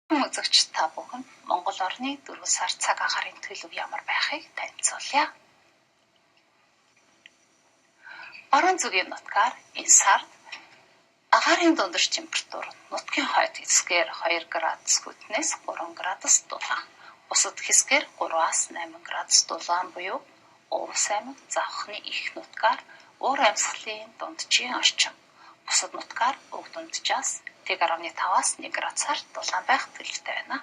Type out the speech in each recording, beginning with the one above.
Үзэгч та бүхэн Монгол орны 4 сар цаг агаарын төлөв ямар байхыг танилцуулъя. Баруун зүгийн нутгаар энэ сард агаарын дундаж температур нутгийн хойд хэсгээр 2 градус хүтнээс 3 градус дулаан, бусад хэсгээр 3-аас 8 градус дулаан буюу Увс аймаг завхны их нутгаар уур амьсгалын дунджийн орчим, бусад нутгаар өг дунджаас 1.5-аас 1 градусаар дулаан байх төлөвтэй байна.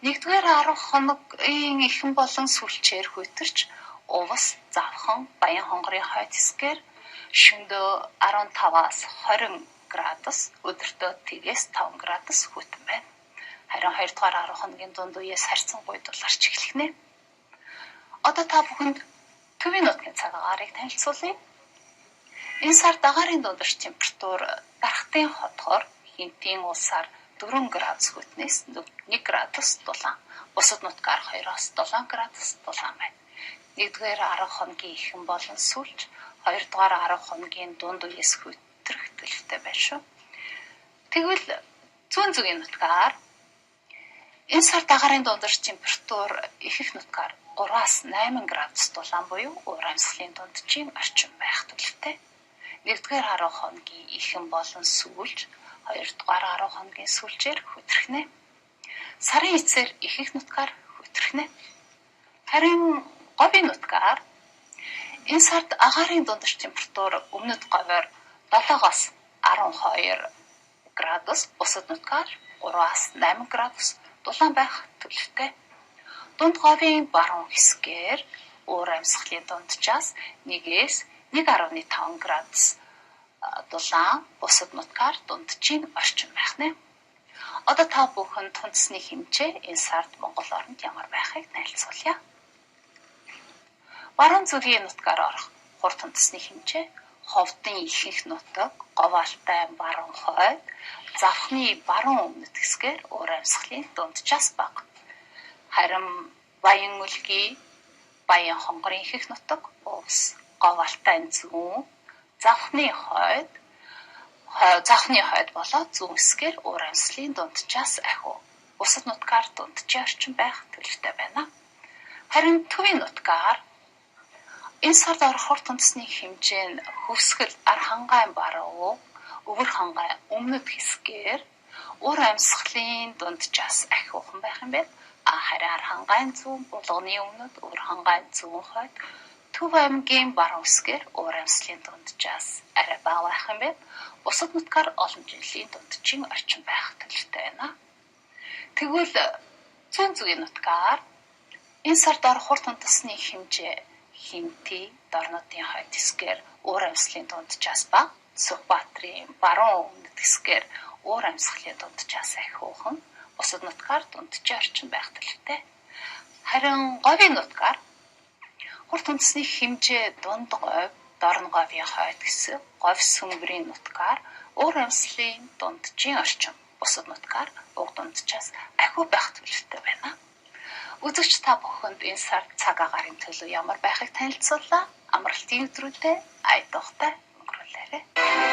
1-р 10 хоногийн эхэн болон сүүлчээр хөтөрч Увс, завхан, Баян хонгорын хойд хэсгээр шөнөдөө 15-аас 20 градус, өдөртөө 3-ээс 5 градус хүтэн байна. Харин 2-р 10 хоногийн дунд үеэс харьцангуй дулаарч эхлэнэ. Одоо та бүхэнд төвийн нутгийн цаг агаарыг танилцуулъя. Энэ сард агаарын дундаж температур Дархтын хотгоор Хинтийн улсаар 4 градус хүтнээс 1 градус дулаан, бусад нутгаар 2-оос 7 градус дулаан байна. 1-р 10 хоногийн эхэн болон сүүлч 2-р 10 хоногийн дунд үеэс хөтрөх төлөвтэй байна шүү. Тэгвэл зүүн зүгийн нутгаар энэ сард агаарын дундаж температур ихэнх нутгаар 3-аас 8 градус дулаан буюу уур амьсгалын дунджийн орчим байх төлөвтэй. 1-р 10 хоногийн эхэн болон сүүлч 2-р 10 хоногийн сүүлчээр хөтрөхнэ. Сарын эцээр ихэнх нутгаар хөтрөхнэ. Харин говийн нутгаар энэ сард агаарын дундаж температур өмнөд говьор 7-оос 12 градус, бусад нутгаар 3-аас 8 градус дулаан байх төлөвтэй. Дунд говийн баруун хэсгээр уур амьсгалын дунджаас 1-ээс 1.5 градус дулаан, бусад нутгаар дунджийн орчим байх нэ. Одоо та бүхэн тунцны хэмжээ энэ сард Монгол орнд ямар байхыг танилцуулъя. Баруун зүгийн нутгаар орох хур тунцны хэмжээ Ховдын ихэнх нутаг, Говьалтай баруун хойд, Завхны баруун өмнөд хэсгээр уур амьсгалын дунджаас бага. Харин Баян үлгий, Баян хонгорын ихэнх нутаг, Увс, Говьалтай зүүн, Завхны хойд болоод зүүн хэсгээр уур амьсгалын дунджаас ахиу, бусад нутгаар дунджийн орчим байх төлөвтэй байна. Харин төвийн нутгаар энэ сард орох хур тунцны хэмжээ нь Хөвсгөл, Архангай баруун, Өвөр хангай өмнөд хэсгээр уур амьсгалын дунджаас ахиухан байх юм байна. Харин Архангай зүүн, Булганы өмнөд, Өвөр хангай зүүн хойд, Төв аймгийн баруун хэсгээр уур амьсгалын дунджаас арай бага байх юм байна. Бусад нутгаар олон жилийн дунджийн орчим байх төлөвтэй байна. Тэгвэл зүүн зүгийн нутгаар энэ сард орох хур тунцны хэмжээ Хинтий, Дорнодын хойд хэсгээр уур амьсгалын дунджаас бага, Сүхбаатрийн баруун өмнөд хэсгээр уур амьсгалын дунджаас ахиухан, бусад нутгаар дунджийн орчим байх төлөвтэй. Харин говийн нутгаар хур тунцны хэмжээ дунд говь, Дорн говийн хойд хэсэг, говь сүмбэрийн нутгаар уур амьсгалын дунджийн орчим, бусад нутгаар уг дунджаас ахиу байх төлөвтэй байна. Үзэгч та бүхэнд энэ сард цаг агаарын төлөв ямар байхыг танилцууллаа. Амралтын өдрүүдэд айдахтай өнгөрүүлээрэй.